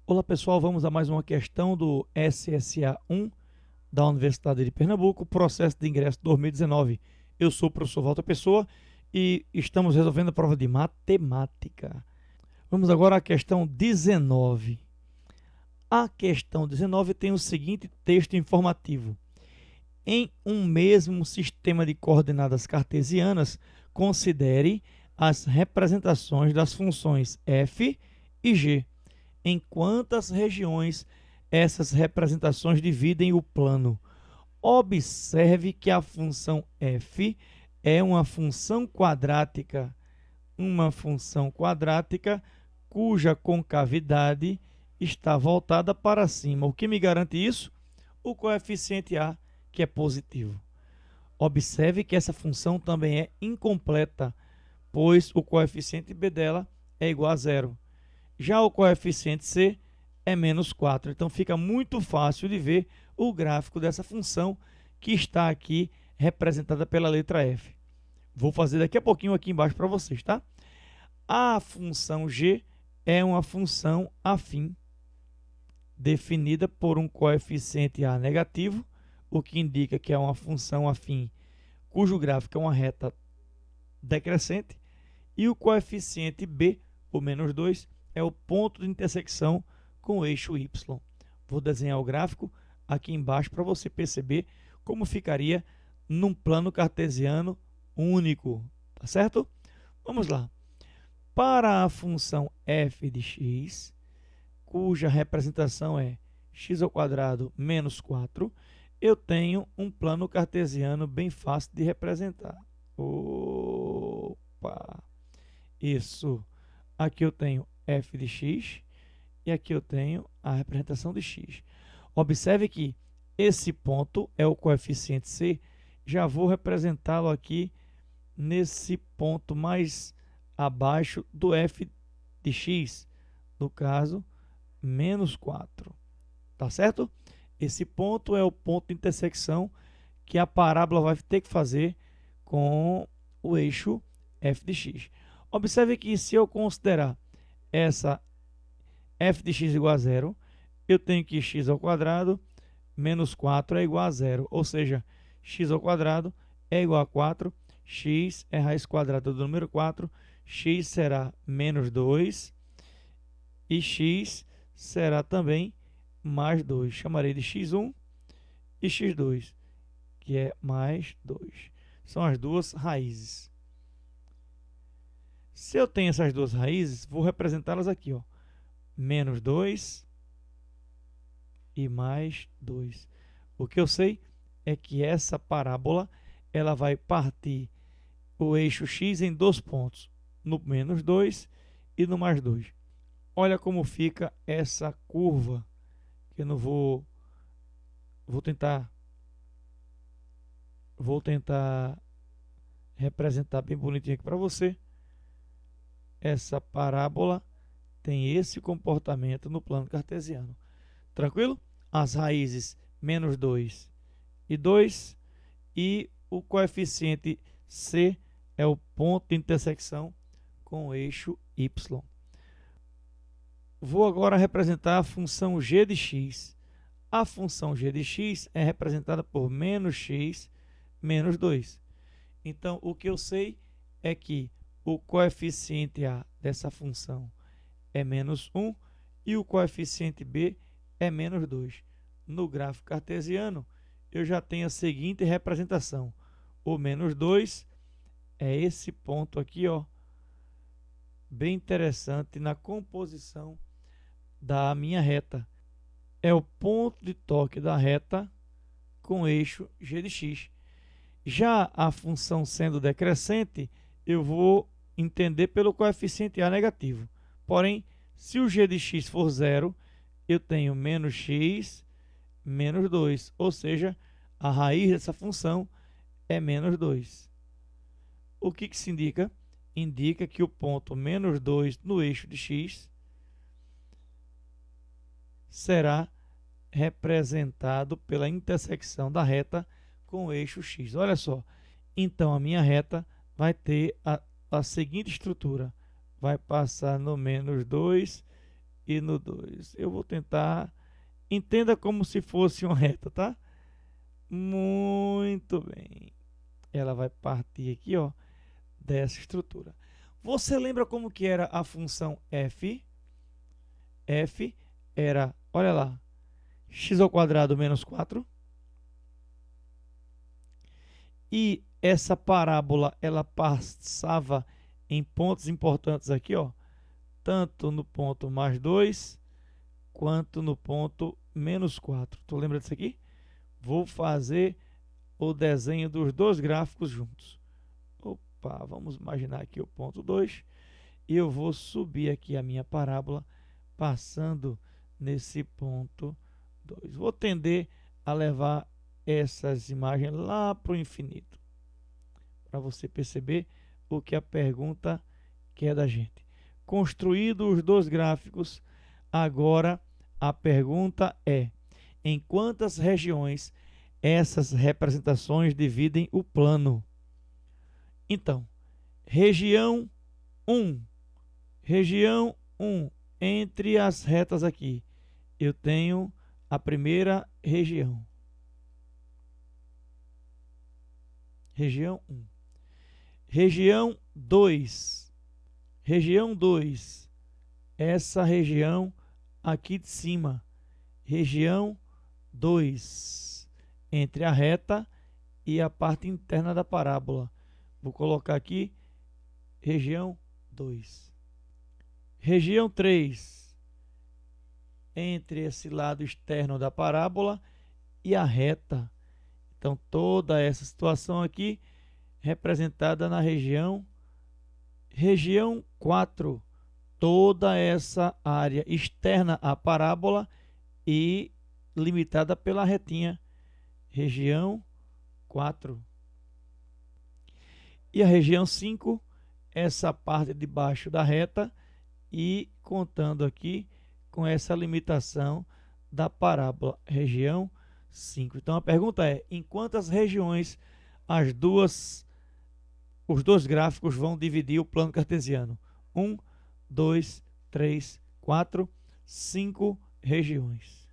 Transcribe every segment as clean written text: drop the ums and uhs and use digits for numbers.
Olá pessoal, vamos a mais uma questão do SSA 1 da Universidade de Pernambuco, processo de ingresso 2019. Eu sou o professor Walter Pessoa e estamos resolvendo a prova de matemática. Vamos agora à questão 19. A questão 19 tem o seguinte texto informativo. Em um mesmo sistema de coordenadas cartesianas, considere as representações das funções f e g. Em quantas regiões essas representações dividem o plano? Observe que a função f é uma função quadrática cuja concavidade está voltada para cima. O que me garante isso? O coeficiente a, que é positivo. Observe que essa função também é incompleta, pois o coeficiente b dela é igual a zero. Já o coeficiente c é menos 4. Então fica muito fácil de ver o gráfico dessa função que está aqui representada pela letra f. Vou fazer daqui a pouquinho aqui embaixo para vocês, tá? A função g é uma função afim, definida por um coeficiente a negativo, o que indica que é uma função afim cujo gráfico é uma reta decrescente, e o coeficiente b, o menos 2, é o ponto de intersecção com o eixo y. Vou desenhar o gráfico aqui embaixo para você perceber como ficaria num plano cartesiano único, tá certo? Vamos lá. Para a função f de x, cuja representação é x² menos 4, eu tenho um plano cartesiano bem fácil de representar. Opa! Isso. Aqui eu tenho f de x e aqui eu tenho a representação de x. Observe que esse ponto é o coeficiente c. Já vou representá-lo aqui nesse ponto mais abaixo do f de x, no caso, menos 4. Tá certo? Esse ponto é o ponto de intersecção que a parábola vai ter que fazer com o eixo f de x. Observe que se eu considerar essa f de x igual a zero, eu tenho que x² menos 4 é igual a zero, ou seja, x² é igual a 4, x é raiz quadrada do número 4, x será menos 2 e x será também mais 2. Chamarei de x1 e x2, que é mais 2. São as duas raízes. Se eu tenho essas duas raízes, vou representá-las aqui, ó. Menos 2 e mais 2. O que eu sei é que essa parábola ela vai partir o eixo x em dois pontos, no menos 2 e no mais 2. Olha como fica essa curva, que eu não vou tentar representar bem bonitinho aqui para você. Essa parábola tem esse comportamento no plano cartesiano. Tranquilo? As raízes menos 2 e 2 e o coeficiente c é o ponto de intersecção com o eixo y. Vou agora representar a função g de x. A função g de x é representada por menos x menos 2. Então, o que eu sei é que o coeficiente a dessa função é menos 1 e o coeficiente b é menos 2. No gráfico cartesiano, eu já tenho a seguinte representação. O menos 2 é esse ponto aqui, ó, bem interessante na composição da minha reta. É o ponto de toque da reta com eixo g de x. Já a função sendo decrescente, eu vou entender pelo coeficiente a negativo. Porém, se o g de x for zero, eu tenho menos x menos 2, ou seja, a raiz dessa função é menos 2. O que isso indica? Indica que o ponto menos 2 no eixo de x será representado pela intersecção da reta com o eixo x. Olha só, então a minha reta vai ter a seguinte estrutura. Vai passar no menos 2 e no 2. Eu vou tentar, entenda como se fosse uma reta, tá? Muito bem. Ela vai partir aqui, ó, dessa estrutura. Você lembra como que era a função f? F era, olha lá, x² menos 4. E essa parábola, ela passava em pontos importantes aqui, ó, tanto no ponto mais 2, quanto no ponto menos 4. Tu lembra disso aqui? Vou fazer o desenho dos dois gráficos juntos. Opa, vamos imaginar aqui o ponto 2. E eu vou subir aqui a minha parábola, passando nesse ponto 2. Vou tender a levar essas imagens lá para o infinito, para você perceber o que a pergunta quer da gente. Construídos os dois gráficos, agora a pergunta é: em quantas regiões essas representações dividem o plano? Então, região 1, região 1, entre as retas aqui, eu tenho a primeira região. Região 1. Região 2. Região 2. Essa região aqui de cima. Região 2. Entre a reta e a parte interna da parábola. Vou colocar aqui região 2. Região 3. Entre esse lado externo da parábola e a reta. Então, toda essa situação aqui representada na região 4, toda essa área externa à parábola e limitada pela retinha, região 4. E a região 5, essa parte de baixo da reta e contando aqui com essa limitação da parábola, região 5. Então a pergunta é: em quantas regiões os dois gráficos vão dividir o plano cartesiano? 1, 2, 3, 4, 5 regiões.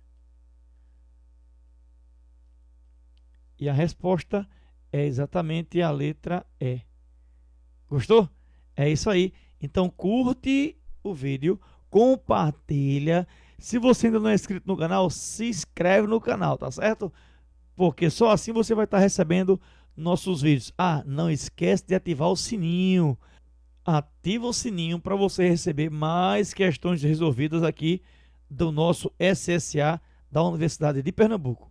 E a resposta é exatamente a letra E. Gostou? É isso aí. Então curte o vídeo, compartilha. Se você ainda não é inscrito no canal, se inscreve no canal, tá certo? Porque só assim você vai estar recebendo nossos vídeos. Ah, não esquece de ativar o sininho. Ativa o sininho para você receber mais questões resolvidas aqui do nosso SSA da Universidade de Pernambuco.